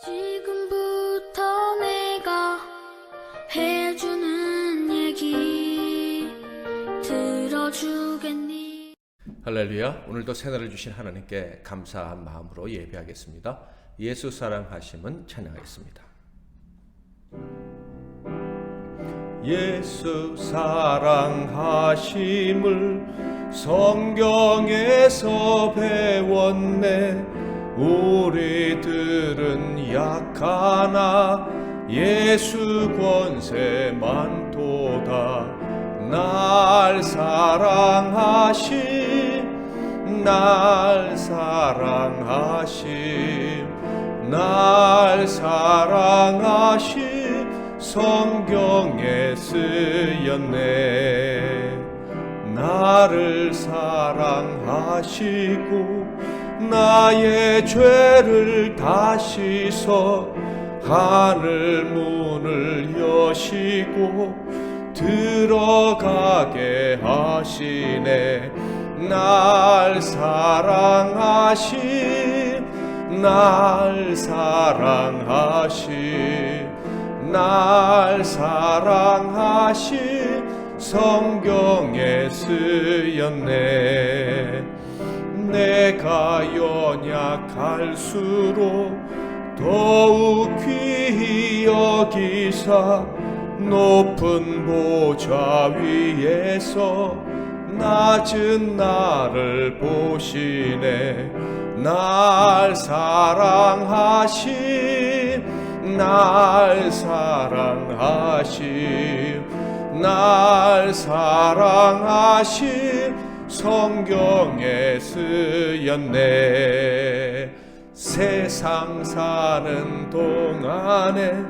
지금부터 내가 해주는 얘기 들어주겠니? 할렐루야. 오늘도 새날을 주신 하나님께 감사한 마음으로 예배하겠습니다. 예수 사랑하심은 찬양하겠습니다. 예수 사랑하심을 성경에서 배웠네. 우리들은 약하나 예수 권세 많도다. 날 사랑하심, 날 사랑하심, 날 사랑하심 성경에 쓰였네. 나를 사랑하시고 나의 죄를 다 씻어 하늘 문을 여시고 들어가게 하시네. 날 사랑하심, 날 사랑하심, 날 사랑하심 성경에 쓰였네. 내가 연약할수록 더욱 귀히 여기사 높은 보좌 위에서 낮은 나를 보시네. 날 사랑하심, 날 사랑하심, 날 사랑하심 성경에 쓰였네. 세상 사는 동안에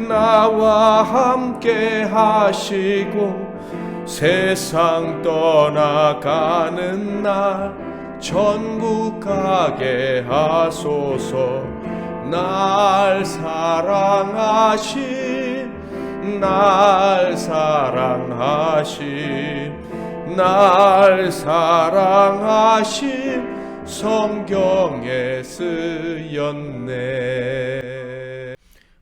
나와 함께 하시고 세상 떠나가는 날 천국 가게 하소서. 날 사랑하심, 날 사랑하심, 날 사랑하심 성경에 쓰였네.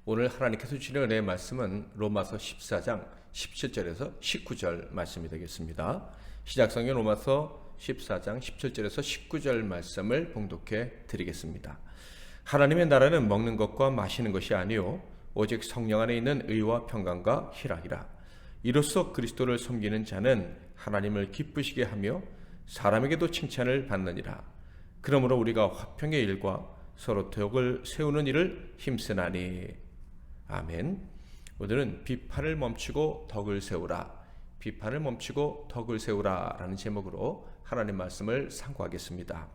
오늘 하나님께서 주시는 은혜의 말씀은 로마서 14장 17절에서 19절 말씀이 되겠습니다. 시작성경 로마서 14장 17절에서 19절 말씀을 봉독해 드리겠습니다. 하나님의 나라는 먹는 것과 마시는 것이 아니요 오직 성령 안에 있는 의와 평강과 희락이라. 이로써 그리스도를 섬기는 자는 하나님을 기쁘시게 하며 사람에게도 칭찬을 받느니라. 그러므로 우리가 화평의 일과 서로 덕을 세우는 일을 힘쓰나니. 아멘. 오늘은 비판을 멈추고 덕을 세우라, 비판을 멈추고 덕을 세우라 라는 제목으로 하나님 말씀을 상고하겠습니다.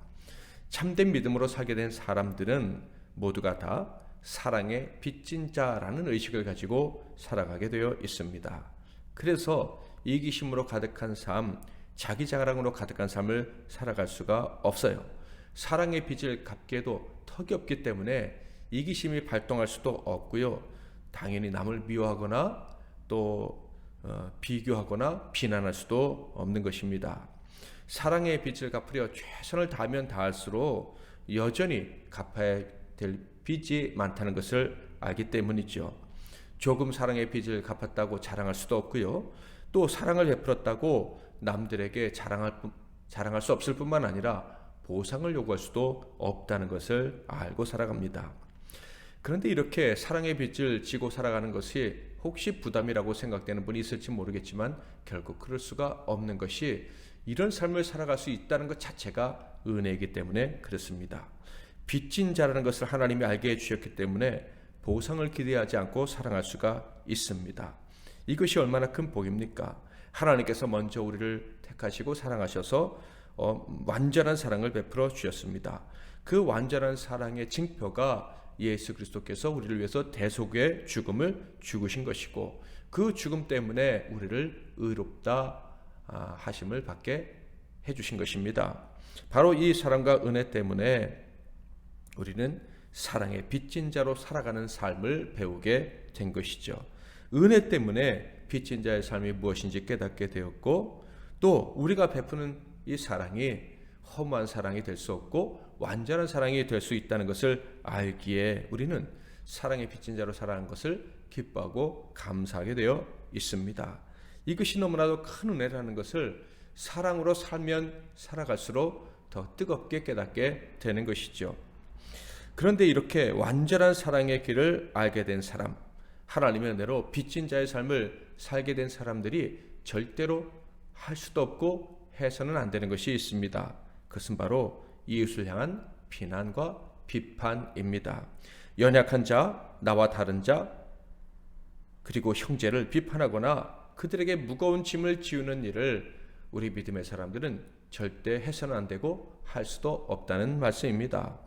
참된 믿음으로 살게 된 사람들은 모두가 다 사랑의 빚진 자라는 의식을 가지고 살아가게 되어 있습니다. 그래서 이기심으로 가득한 삶, 자기 자랑으로 가득한 삶을 살아갈 수가 없어요. 사랑의 빚을 갚기에도 턱이 없기 때문에 이기심이 발동할 수도 없고요. 당연히 남을 미워하거나 또 비교하거나 비난할 수도 없는 것입니다. 사랑의 빚을 갚으려 최선을 다하면 다할수록 여전히 갚아야 될 빚이 많다는 것을 알기 때문이죠. 조금 사랑의 빚을 갚았다고 자랑할 수도 없고요. 또 사랑을 베풀었다고 남들에게 자랑할 수 없을 뿐만 아니라 보상을 요구할 수도 없다는 것을 알고 살아갑니다. 그런데 이렇게 사랑의 빚을 지고 살아가는 것이 혹시 부담이라고 생각되는 분이 있을지 모르겠지만 결국 그럴 수가 없는 것이, 이런 삶을 살아갈 수 있다는 것 자체가 은혜이기 때문에 그렇습니다. 빚진 자라는 것을 하나님이 알게 해주셨기 때문에 보상을 기대하지 않고 사랑할 수가 있습니다. 이것이 얼마나 큰 복입니까? 하나님께서 먼저 우리를 택하시고 사랑하셔서 완전한 사랑을 베풀어 주셨습니다. 그 완전한 사랑의 징표가 예수 그리스도께서 우리를 위해서 대속의 죽음을 죽으신 것이고, 그 죽음 때문에 우리를 의롭다 하심을 받게 해주신 것입니다. 바로 이 사랑과 은혜 때문에 우리는 사랑의 빚진 자로 살아가는 삶을 배우게 된 것이죠. 은혜 때문에 빚진 자의 삶이 무엇인지 깨닫게 되었고, 또 우리가 베푸는 이 사랑이 허무한 사랑이 될 수 없고 완전한 사랑이 될 수 있다는 것을 알기에 우리는 사랑의 빚진 자로 살아가는 것을 기뻐하고 감사하게 되어 있습니다. 이것이 너무나도 큰 은혜라는 것을 사랑으로 살면 살아갈수록 더 뜨겁게 깨닫게 되는 것이죠. 그런데 이렇게 완전한 사랑의 길을 알게 된 사람, 하나님의 은혜로 빚진 자의 삶을 살게 된 사람들이 절대로 할 수도 없고 해서는 안 되는 것이 있습니다. 그것은 바로 이웃을 향한 비난과 비판입니다. 연약한 자, 나와 다른 자, 그리고 형제를 비판하거나 그들에게 무거운 짐을 지우는 일을 우리 믿음의 사람들은 절대 해서는 안 되고 할 수도 없다는 말씀입니다.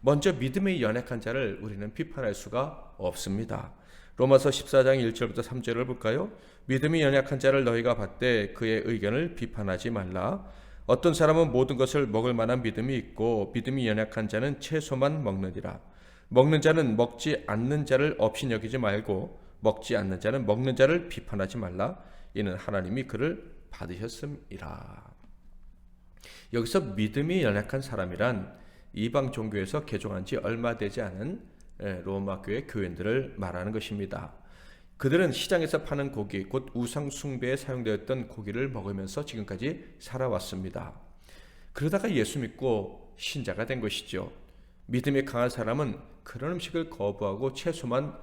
먼저 믿음의 연약한 자를 우리는 비판할 수가 없습니다. 로마서 14장 1절부터 3절을 볼까요? 믿음이 연약한 자를 너희가 받되 그의 의견을 비판하지 말라. 어떤 사람은 모든 것을 먹을 만한 믿음이 있고 믿음이 연약한 자는 채소만 먹느니라. 먹는 자는 먹지 않는 자를 없이 여기지 말고 먹지 않는 자는 먹는 자를 비판하지 말라. 이는 하나님이 그를 받으셨음이라. 여기서 믿음이 연약한 사람이란 이방 종교에서 개종한 지 얼마 되지 않은 로마 교회 교인들을 말하는 것입니다. 그들은 시장에서 파는 고기, 곧 우상 숭배에 사용되었던 고기를 먹으면서 지금까지 살아왔습니다. 그러다가 예수 믿고 신자가 된 것이죠. 믿음이 강한 사람은 그런 음식을 거부하고 채소만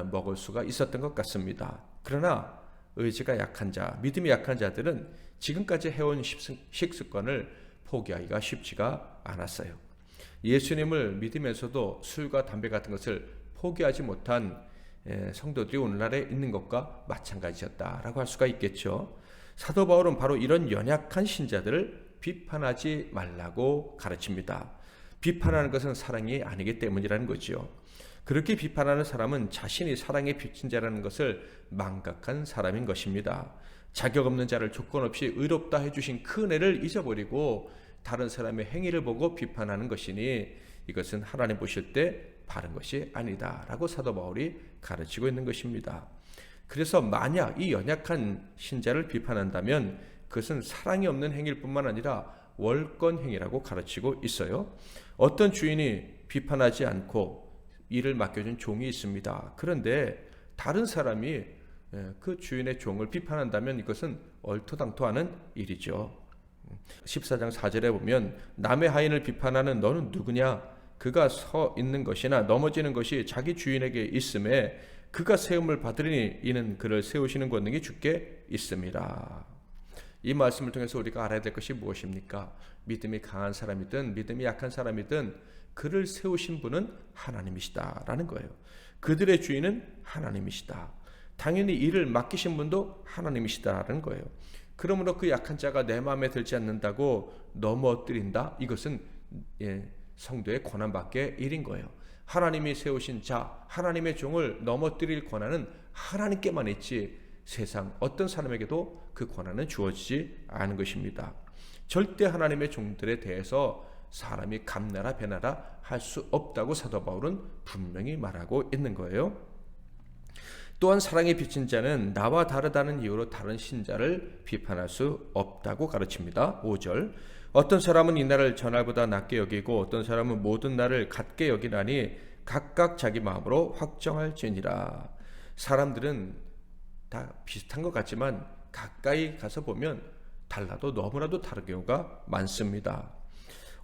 먹을 수가 있었던 것 같습니다. 그러나 의지가 약한 자, 믿음이 약한 자들은 지금까지 해온 식습관을 포기하기가 쉽지가 않았어요. 예수님을 믿으면서도 술과 담배 같은 것을 포기하지 못한 성도들이 오늘날에 있는 것과 마찬가지였다라고 할 수가 있겠죠. 사도 바울은 바로 이런 연약한 신자들을 비판하지 말라고 가르칩니다. 비판하는 것은 사랑이 아니기 때문이라는 거죠. 그렇게 비판하는 사람은 자신이 사랑의 빚진 자라는 것을 망각한 사람인 것입니다. 자격 없는 자를 조건 없이 의롭다 해주신 그 은혜를 잊어버리고 다른 사람의 행위를 보고 비판하는 것이니 이것은 하나님 보실 때 바른 것이 아니다 라고 사도 바울이 가르치고 있는 것입니다. 그래서 만약 이 연약한 신자를 비판한다면 그것은 사랑이 없는 행위일 뿐만 아니라 월권 행위라고 가르치고 있어요. 어떤 주인이 비판하지 않고 일을 맡겨준 종이 있습니다. 그런데 다른 사람이 그 주인의 종을 비판한다면 이것은 얼토당토하는 일이죠. 14장 4절에 보면 남의 하인을 비판하는 너는 누구냐? 그가 서 있는 것이나 넘어지는 것이 자기 주인에게 있음에 그가 세움을 받으리니 이는 그를 세우시는 권능이 주께 있습니다. 이 말씀을 통해서 우리가 알아야 될 것이 무엇입니까? 믿음이 강한 사람이든 믿음이 약한 사람이든 그를 세우신 분은 하나님이시다라는 거예요. 그들의 주인은 하나님이시다. 당연히 일을 맡기신 분도 하나님이시다라는 거예요. 그러므로 그 약한 자가 내 마음에 들지 않는다고 넘어뜨린다? 이것은 성도의 권한밖의 일인 거예요. 하나님이 세우신 자, 하나님의 종을 넘어뜨릴 권한은 하나님께만 있지 세상 어떤 사람에게도 그 권한은 주어지지 않은 것입니다. 절대 하나님의 종들에 대해서 사람이 감나라 배나라 할 수 없다고 사도 바울은 분명히 말하고 있는 거예요. 또한 사랑에 비친 자는 나와 다르다는 이유로 다른 신자를 비판할 수 없다고 가르칩니다. 5절 어떤 사람은 이날을 전날보다 낮게 여기고 어떤 사람은 모든 날을 같게 여기나니 각각 자기 마음으로 확정할지니라. 사람들은 다 비슷한 것 같지만 가까이 가서 보면 달라도 너무나도 다른 경우가 많습니다.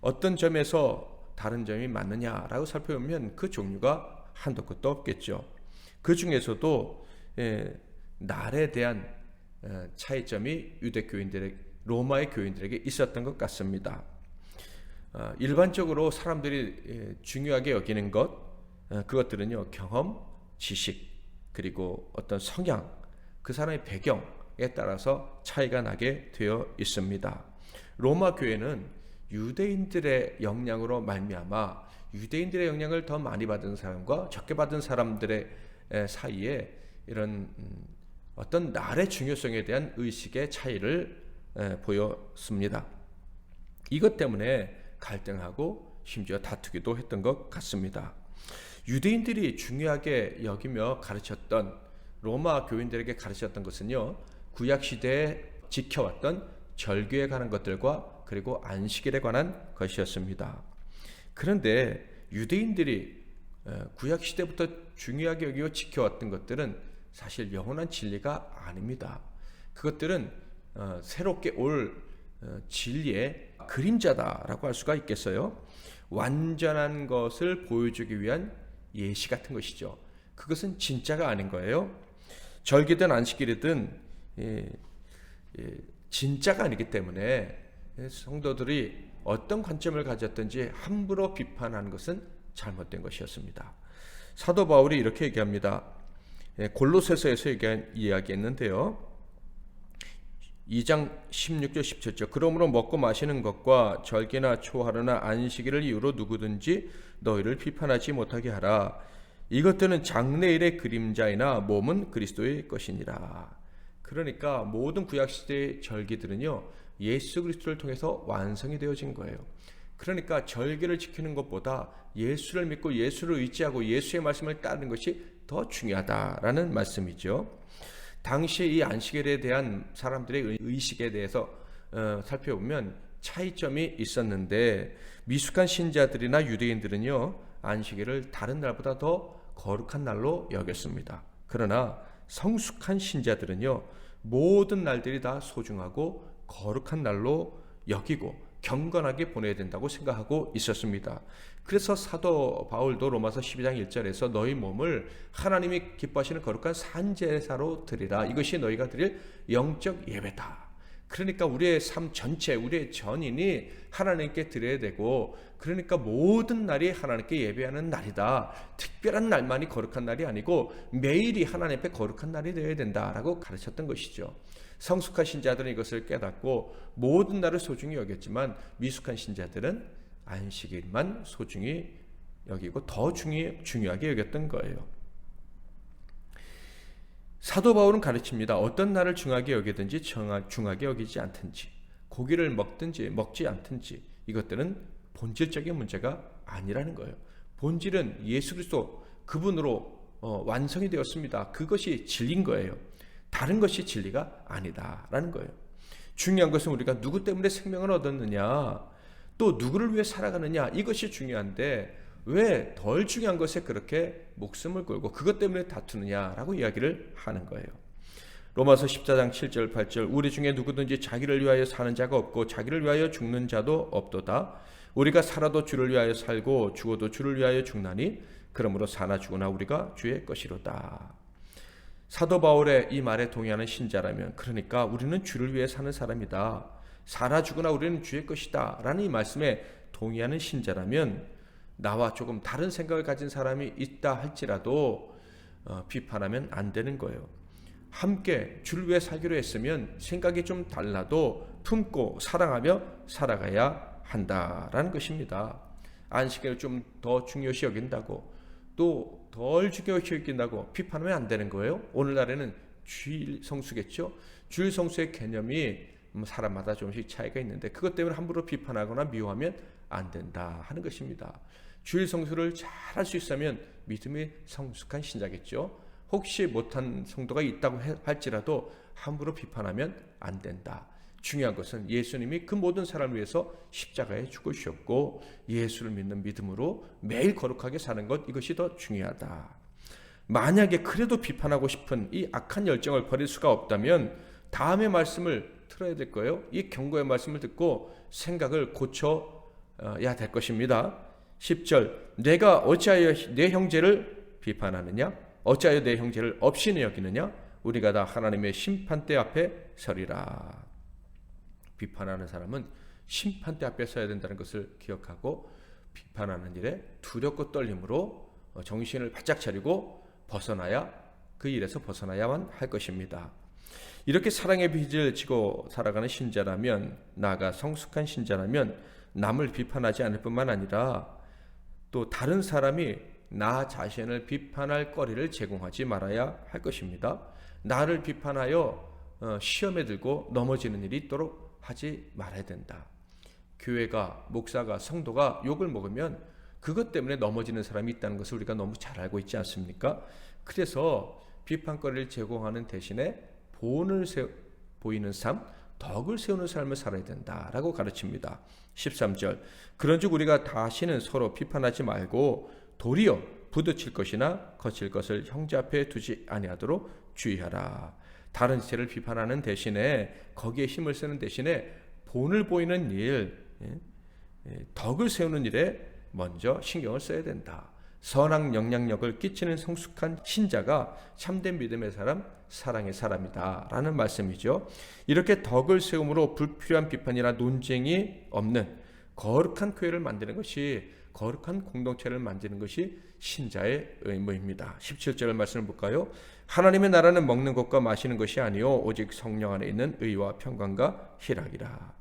어떤 점에서 다른 점이 많느냐라고 살펴보면 그 종류가 한도 끝도 없겠죠. 그 중에서도 날에 대한 차이점이 유대교인들의 로마의 교인들에게 있었던 것 같습니다. 일반적으로 사람들이 중요하게 여기는 그것들은요 경험, 지식, 그리고 어떤 성향, 그 사람의 배경에 따라서 차이가 나게 되어 있습니다. 로마 교회는 유대인들의 영향으로 말미암아 유대인들의 영향을 더 많이 받은 사람과 적게 받은 사람들의 사이에 이런 어떤 날의 중요성에 대한 의식의 차이를 보였습니다. 이것 때문에 갈등하고 심지어 다투기도 했던 것 같습니다. 유대인들이 중요하게 여기며 가르쳤던 로마 교인들에게 가르쳤던 것은요 구약시대에 지켜왔던 절규에 관한 것들과 그리고 안식일에 관한 것이었습니다. 그런데 유대인들이 구약 시대부터 중요하게 여기고 지켜왔던 것들은 사실 영원한 진리가 아닙니다. 그것들은 새롭게 올 진리의 그림자다라고 할 수가 있겠어요. 완전한 것을 보여주기 위한 예시 같은 것이죠. 그것은 진짜가 아닌 거예요. 절기든 안식일이든 진짜가 아니기 때문에 성도들이 어떤 관점을 가졌든지 함부로 비판하는 것은 잘못된 것이었습니다. 사도 바울이 이렇게 얘기합니다. 골로새서에서 이야기했는데요. 2장 16절 17절 그러므로 먹고 마시는 것과 절기나 초하루나 안식일을 이유로 누구든지 너희를 비판하지 못하게 하라. 이것들은 장래일의 그림자이나 몸은 그리스도의 것이니라. 그러니까 모든 구약시대의 절기들은요, 예수 그리스도를 통해서 완성이 되어진 거예요. 그러니까 절기를 지키는 것보다 예수를 믿고 예수를 의지하고 예수의 말씀을 따르는 것이 더 중요하다라는 말씀이죠. 당시에 이 안식일에 대한 사람들의 의식에 대해서 살펴보면 차이점이 있었는데, 미숙한 신자들이나 유대인들은요, 안식일을 다른 날보다 더 거룩한 날로 여겼습니다. 그러나 성숙한 신자들은요, 모든 날들이 다 소중하고 거룩한 날로 여기고 경건하게 보내야 된다고 생각하고 있었습니다. 그래서 사도 바울도 로마서 12장 1절에서 너희 몸을 하나님이 기뻐하시는 거룩한 산제사로 드리라. 이것이 너희가 드릴 영적 예배다. 그러니까 우리의 삶 전체, 우리의 전인이 하나님께 드려야 되고, 그러니까 모든 날이 하나님께 예배하는 날이다. 특별한 날만이 거룩한 날이 아니고 매일이 하나님 앞에 거룩한 날이 되어야 된다라고 가르쳤던 것이죠. 성숙한 신자들은 이것을 깨닫고 모든 날을 소중히 여겼지만, 미숙한 신자들은 안식일만 소중히 여기고 더 중요하게 여겼던 거예요. 사도 바울은 가르칩니다. 어떤 날을 중하게 여기든지 중하게 여기지 않든지, 고기를 먹든지 먹지 않든지, 이것들은 본질적인 문제가 아니라는 거예요. 본질은 예수 그리스도 그분으로 완성이 되었습니다. 그것이 진리인 거예요. 다른 것이 진리가 아니다라는 거예요. 중요한 것은 우리가 누구 때문에 생명을 얻었느냐, 또 누구를 위해 살아가느냐, 이것이 중요한데 왜 덜 중요한 것에 그렇게 목숨을 걸고 그것 때문에 다투느냐라고 이야기를 하는 거예요. 로마서 14장 7절 8절 우리 중에 누구든지 자기를 위하여 사는 자가 없고 자기를 위하여 죽는 자도 없도다. 우리가 살아도 주를 위하여 살고 죽어도 주를 위하여 죽나니 그러므로 사나 죽으나 우리가 주의 것이로다. 사도 바울의 이 말에 동의하는 신자라면, 그러니까 우리는 주를 위해 사는 사람이다, 살아 죽으나 우리는 주의 것이다 라는 이 말씀에 동의하는 신자라면, 나와 조금 다른 생각을 가진 사람이 있다 할지라도 비판하면 안 되는 거예요. 함께 주를 위해 살기로 했으면 생각이 좀 달라도 품고 사랑하며 살아가야 한다라는 것입니다. 안식일을 좀 더 중요시 여긴다고, 또 덜 중요시 여긴다고 비판하면 안 되는 거예요. 오늘날에는 주일 성수겠죠. 주일 성수의 개념이 사람마다 조금씩 차이가 있는데, 그것 때문에 함부로 비판하거나 미워하면 안 된다 하는 것입니다. 주일 성수를 잘 할 수 있으면 믿음이 성숙한 신자겠죠. 혹시 못한 성도가 있다고 할지라도 함부로 비판하면 안 된다. 중요한 것은 예수님이 그 모든 사람을 위해서 십자가에 죽으셨고 예수를 믿는 믿음으로 매일 거룩하게 사는 것, 이것이 더 중요하다. 만약에 그래도 비판하고 싶은 이 악한 열정을 버릴 수가 없다면 다음의 말씀을 틀어야 될 거예요. 이 경고의 말씀을 듣고 생각을 고쳐야 될 것입니다. 10절 내가 어찌하여 내 형제를 비판하느냐? 어찌하여 내 형제를 업신여 여기느냐? 우리가 다 하나님의 심판대 앞에 서리라. 비판하는 사람은 심판대 앞에 서야 된다는 것을 기억하고, 비판하는 일에 두렵고 떨림으로 정신을 바짝 차리고 그 일에서 벗어나야만 할 것입니다. 이렇게 사랑의 빚을 지고 살아가는 신자라면, 나아가 성숙한 신자라면 남을 비판하지 않을 뿐만 아니라 또 다른 사람이 나 자신을 비판할 거리를 제공하지 말아야 할 것입니다. 나를 비판하여 시험에 들고 넘어지는 일이 있도록 하지 말아야 된다. 교회가, 목사가, 성도가 욕을 먹으면 그것 때문에 넘어지는 사람이 있다는 것을 우리가 너무 잘 알고 있지 않습니까? 그래서 비판거리를 제공하는 대신에 본을 보이는 삶, 덕을 세우는 삶을 살아야 된다라고 가르칩니다. 13절 그런즉 우리가 다시는 서로 비판하지 말고 도리어 부딪힐 것이나 거칠 것을 형제 앞에 두지 아니하도록 주의하라. 다른 지체를 비판하는 대신에 거기에 힘을 쓰는 대신에 본을 보이는 일, 덕을 세우는 일에 먼저 신경을 써야 된다. 선악 영향력을 끼치는 성숙한 신자가 참된 믿음의 사람, 사랑의 사람이다 라는 말씀이죠. 이렇게 덕을 세움으로 불필요한 비판이나 논쟁이 없는 거룩한 교회를 만드는 것이, 거룩한 공동체를 만드는 것이 신자의 의무입니다. 17절 말씀을 볼까요? 하나님의 나라는 먹는 것과 마시는 것이 아니요 오직 성령 안에 있는 의와 평강과 희락이라.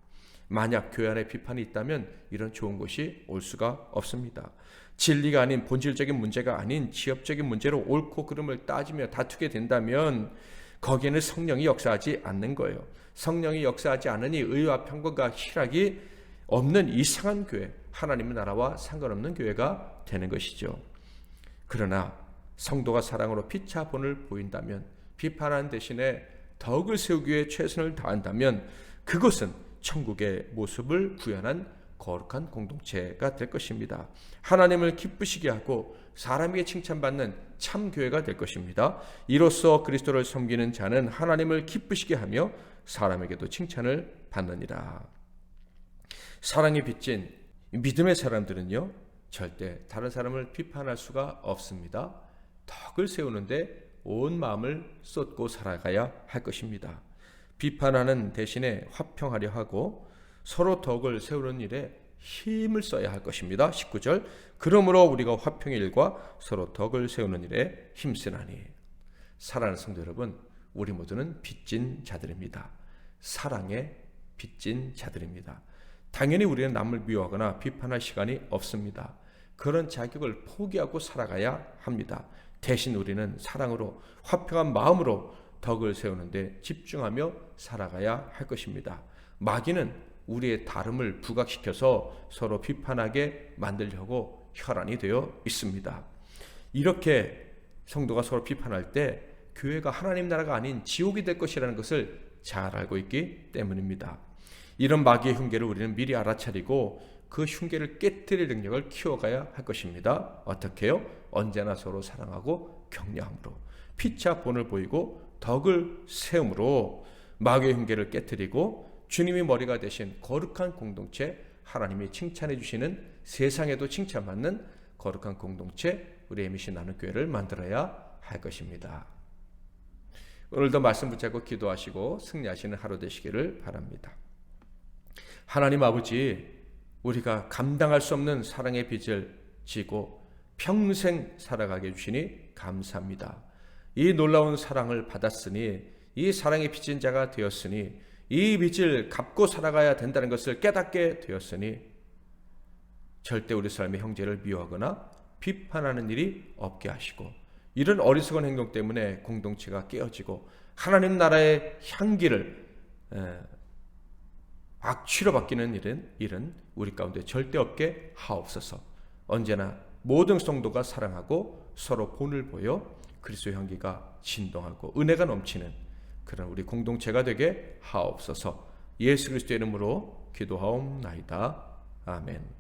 만약 교회 안에 비판이 있다면 이런 좋은 것이 올 수가 없습니다. 진리가 아닌, 본질적인 문제가 아닌 지엽적인 문제로 옳고 그름을 따지며 다투게 된다면 거기에는 성령이 역사하지 않는 거예요. 성령이 역사하지 않으니 의와 평강과 희락이 없는 이상한 교회, 하나님의 나라와 상관없는 교회가 되는 것이죠. 그러나 성도가 사랑으로 피차 본을 보인다면, 비판하는 대신에 덕을 세우기 위해 최선을 다한다면 그것은 천국의 모습을 구현한 거룩한 공동체가 될 것입니다. 하나님을 기쁘시게 하고 사람에게 칭찬받는 참 교회가 될 것입니다. 이로써 그리스도를 섬기는 자는 하나님을 기쁘시게 하며 사람에게도 칭찬을 받느니라. 사랑이 빚진 믿음의 사람들은요, 절대 다른 사람을 비판할 수가 없습니다. 덕을 세우는데 온 마음을 쏟고 살아가야 할 것입니다. 비판하는 대신에 화평하려 하고 서로 덕을 세우는 일에 힘을 써야 할 것입니다. 19절, 그러므로 우리가 화평의 일과 서로 덕을 세우는 일에 힘쓰나니. 사랑하는 성도 여러분, 우리 모두는 빚진 자들입니다. 사랑에 빚진 자들입니다. 당연히 우리는 남을 미워하거나 비판할 시간이 없습니다. 그런 자격을 포기하고 살아가야 합니다. 대신 우리는 사랑으로, 화평한 마음으로 덕을 세우는 데 집중하며 살아가야 할 것입니다. 마귀는 우리의 다름을 부각시켜서 서로 비판하게 만들려고 혈안이 되어 있습니다. 이렇게 성도가 서로 비판할 때 교회가 하나님 나라가 아닌 지옥이 될 것이라는 것을 잘 알고 있기 때문입니다. 이런 마귀의 흉계를 우리는 미리 알아차리고 그 흉계를 깨뜨릴 능력을 키워가야 할 것입니다. 어떻게요? 언제나 서로 사랑하고 격려함으로, 피차 본을 보이고 덕을 세움으로 마귀의 흉계를 깨뜨리고 주님이 머리가 되신 거룩한 공동체, 하나님이 칭찬해 주시는, 세상에도 칭찬받는 거룩한 공동체, 우리 MBC 나눔교회를 만들어야 할 것입니다. 오늘도 말씀 붙잡고 기도하시고 승리하시는 하루 되시기를 바랍니다. 하나님 아버지, 우리가 감당할 수 없는 사랑의 빚을 지고 평생 살아가게 해주시니 감사합니다. 이 놀라운 사랑을 받았으니, 이 사랑의 빚진 자가 되었으니, 이 빚을 갚고 살아가야 된다는 것을 깨닫게 되었으니 절대 우리 삶의 형제를 미워하거나 비판하는 일이 없게 하시고, 이런 어리석은 행동 때문에 공동체가 깨어지고 하나님 나라의 향기를 악취로 바뀌는 일은 우리 가운데 절대 없게 하옵소서. 언제나 모든 성도가 사랑하고 서로 본을 보여 그리스도의 향기가 진동하고 은혜가 넘치는 그런 우리 공동체가 되게 하옵소서. 예수 그리스도의 이름으로 기도하옵나이다. 아멘.